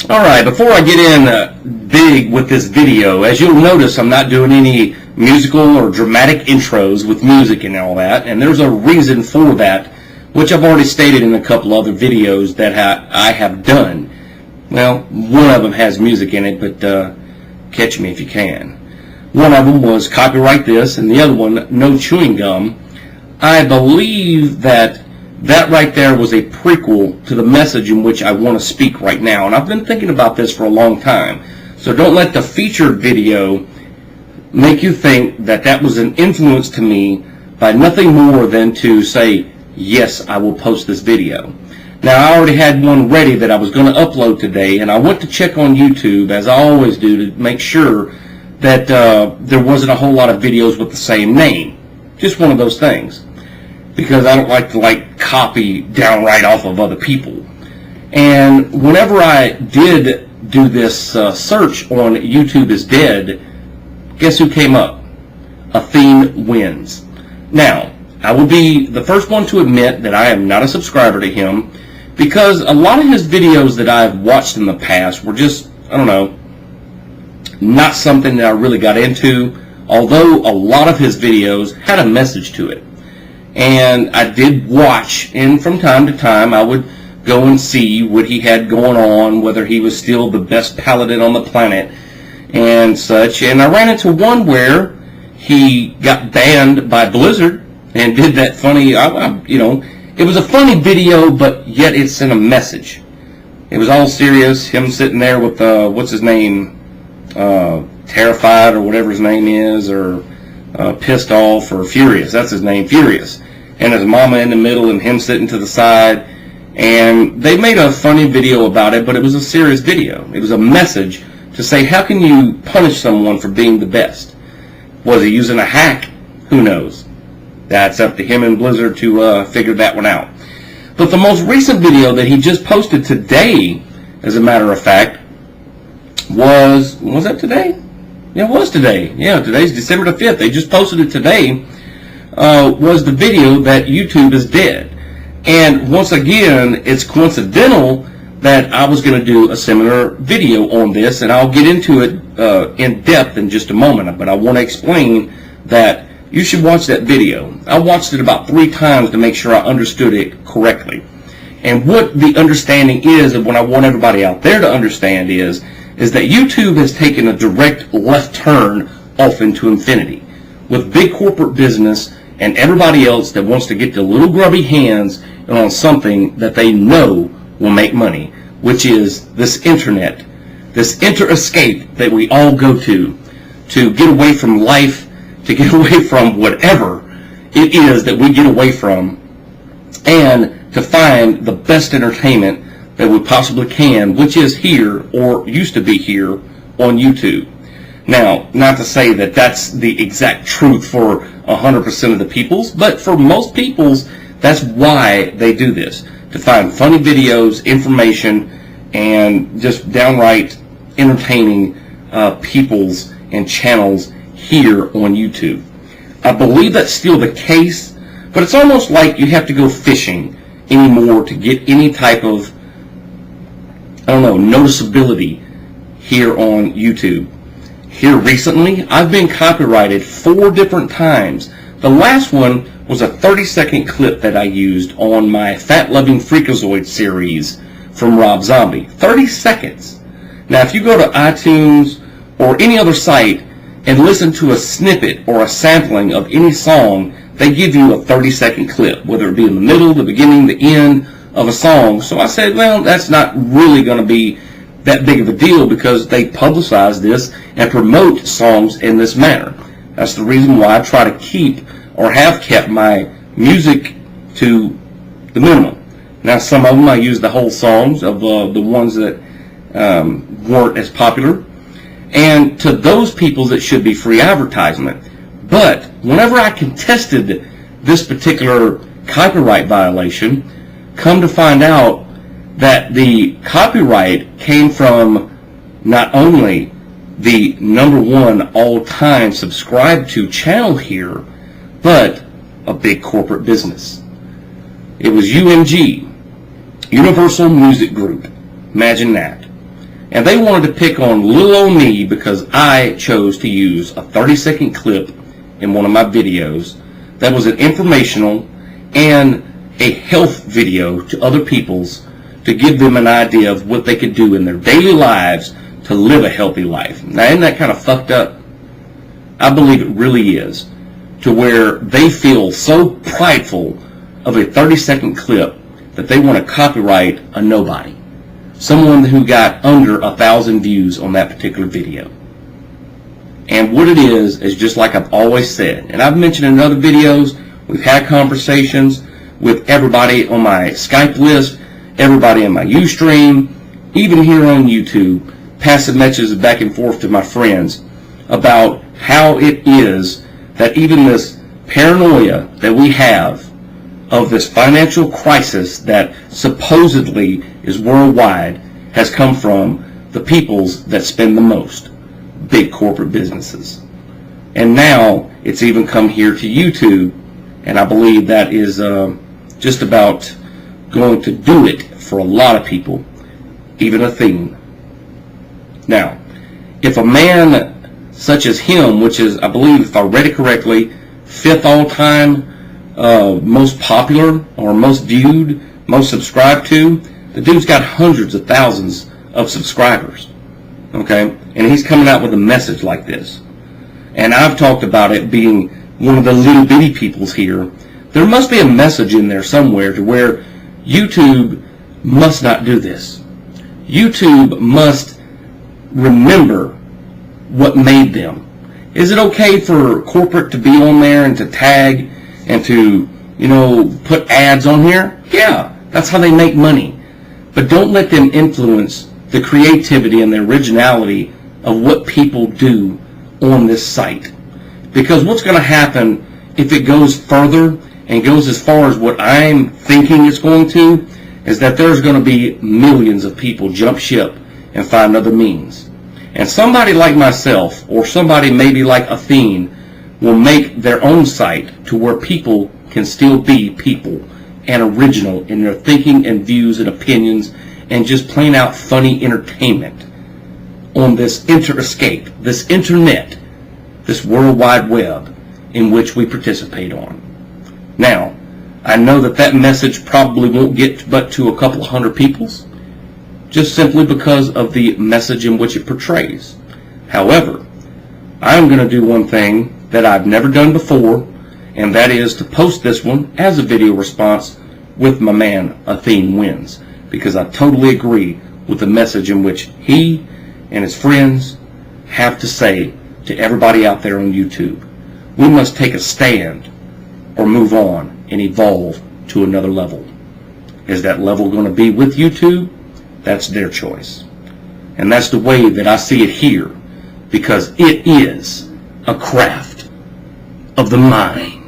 Alright, before I get in big with this video, as you'll notice, I'm not doing any musical or dramatic intros with music and all that, and there's a reason for that, which I've already stated in a couple other videos that I have done. Well, one of them has music in it, but catch me if you can. One of them was Copyright This, and the other one, No Chewing Gum. I believe that right there was a prequel to the message in which I want to speak right now, and I've been thinking about this for a long time. So don't let the featured video make you think that that was an influence to me by nothing more than to say, yes, I will post this video. Now, I already had one ready that I was going to upload today, and I went to check on YouTube, as I always do, to make sure that there wasn't a whole lot of videos with the same name. Just one of those things. Because I don't like to copy downright off of other people. And whenever I did do this search on YouTube is Dead, guess who came up? A Theme Wins. Now, I will be the first one to admit that I am not a subscriber to him, because a lot of his videos that I've watched in the past were just, I don't know, not something that I really got into, although a lot of his videos had a message to it. And I did watch, and from time to time I would go and see what he had going on, whether he was still the best paladin on the planet and such. And I ran into one where he got banned by Blizzard and did that funny, it was a funny video, but yet it sent a message. It was all serious, him sitting there with, what's his name, Terrified or whatever his name is, or Pissed Off or Furious, that's his name, Furious, and his mama in the middle and him sitting to the side, and they made a funny video about it, but it was a serious video. It was a message to say, how can you punish someone for being the best? Was he using a hack? Who knows? That's up to him and Blizzard to figure that one out. But the most recent video that he just posted today, as a matter of fact, was that today? Yeah, it was today. Yeah, today's December the 5th. They just posted it today. Was the video that YouTube is dead. And once again, it's coincidental that I was going to do a similar video on this, and I'll get into it in depth in just a moment. But I want to explain that you should watch that video. I watched it about 3 times to make sure I understood it correctly. And what the understanding is, and what I want everybody out there to understand is that YouTube has taken a direct left turn off into infinity, with big corporate business and everybody else that wants to get their little grubby hands on something that they know will make money, which is this internet, this inter-escape that we all go to get away from life, to get away from whatever it is that we get away from, and to find the best entertainment that we possibly can, which is here, or used to be here, on YouTube. Now, not to say that that's the exact truth for 100% of the peoples, but for most peoples, that's why they do this, to find funny videos, information, and just downright entertaining peoples and channels here on YouTube. I believe that's still the case, but it's almost like you have to go fishing anymore to get any type of, noticeability here on YouTube. Here recently, I've been copyrighted 4 different times. The last one was a 30-second clip that I used on my Fat Loving Freakazoid series from Rob Zobie. 30 seconds. Now, if you go to iTunes or any other site and listen to a snippet or a sampling of any song, they give you a 30-second clip, whether it be in the middle, the beginning, the end of a song. So I said, well, that's not really going to be that big of a deal, because they publicize this and promote songs in this manner. That's the reason why I try to keep, or have kept, my music to the minimum. Now, some of them I use the whole songs of the ones that weren't as popular, and to those people that should be free advertisement. But whenever I contested this particular copyright violation, come to find out that the copyright came from not only the #1 all-time subscribed to channel here, but a big corporate business. It was UMG, Universal Music Group. Imagine that. And they wanted to pick on little old me because I chose to use a 30-second clip in one of my videos that was an informational and a health video to other people's, to give them an idea of what they could do in their daily lives to live a healthy life. Now, isn't that kind of fucked up? I believe it really is, to where they feel so prideful of a 30-second clip that they want to copyright a nobody. Someone who got under 1,000 views on that particular video. And what it is just like I've always said, and I've mentioned in other videos, we've had conversations with everybody on my Skype list, everybody in my Ustream, even here on YouTube, passing messages back and forth to my friends about how it is that even this paranoia that we have of this financial crisis that supposedly is worldwide has come from the peoples that spend the most, big corporate businesses. And now it's even come here to YouTube, and I believe that is just about going to do it for a lot of people, even a theme. Now, if a man such as him, which is, I believe, if I read it correctly, 5th all-time most popular or most viewed, most subscribed to, the dude's got hundreds of thousands of subscribers, okay? And he's coming out with a message like this. And I've talked about it being one of the little bitty peoples here. There must be a message in there somewhere to where YouTube must not do this. YouTube must remember what made them. Is it okay for corporate to be on there and to tag and to, put ads on here? Yeah, that's how they make money. But don't let them influence the creativity and the originality of what people do on this site. Because what's going to happen if it goes further and goes as far as what I'm thinking it's going to, is that there's going to be millions of people jump ship and find other means. And somebody like myself, or somebody maybe like Athene, will make their own site to where people can still be people and original in their thinking and views and opinions and just plain out funny entertainment on this interscape, this internet, this World Wide Web in which we participate on. Now, I know that message probably won't get but to a couple of hundred peoples, just simply because of the message in which it portrays. However, I'm going to do one thing that I've never done before, and that is to post this one as a video response with my man Athene Wins, because I totally agree with the message in which he and his friends have to say to everybody out there on YouTube. We must take a stand or move on and evolve to another level. Is that level going to be with YouTube? That's their choice. And that's the way that I see it here, because it is a craft of the mind.